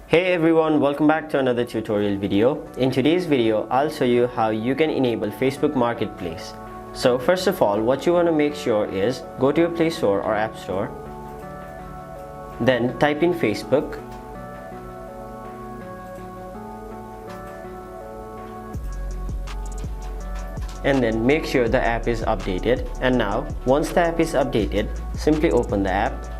Hey everyone, welcome back to another tutorial video. In today's video, I'll show you how you can enable Facebook Marketplace. So first of all, what you want to make sure is go to your Play Store or App Store. Then type in Facebook. And then make sure the app is updated. And now, once the app is updated, simply open the app.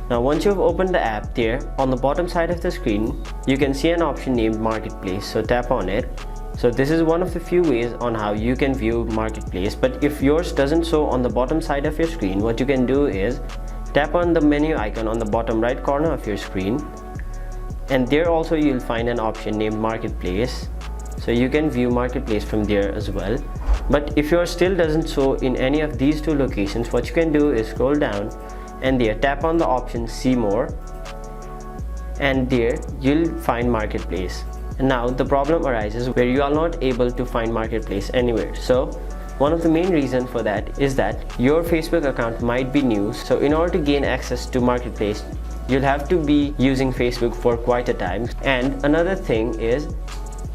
Now once you've opened the app, there on the bottom side of the screen you can see an option named Marketplace, so tap on it. So this is one of the few ways on how you can view Marketplace, but if yours doesn't show on the bottom side of your screen, what you can do is tap on the menu icon on the bottom right corner of your screen, and there also you'll find an option named Marketplace, so you can view Marketplace from there as well. But if yours still doesn't show in any of these two locations, what you can do is scroll down and there tap on the option See More, and there you'll find Marketplace. And now the problem arises where you are not able to find Marketplace anywhere. So one of the main reasons for that is that your Facebook account might be new, so in order to gain access to Marketplace you'll have to be using Facebook for quite a time. And another thing is,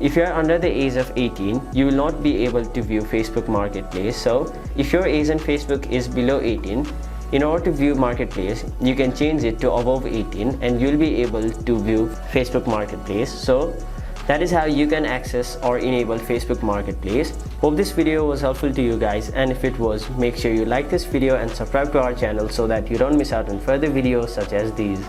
if you are under the age of 18, you will not be able to view Facebook Marketplace. So if your age in Facebook is below 18, in order to view Marketplace, you can change it to above 18 and you'll be able to view Facebook Marketplace. So that is how you can access or enable Facebook Marketplace. Hope this video was helpful to you guys, and if it was, make sure you like this video and subscribe to our channel so that you don't miss out on further videos such as these.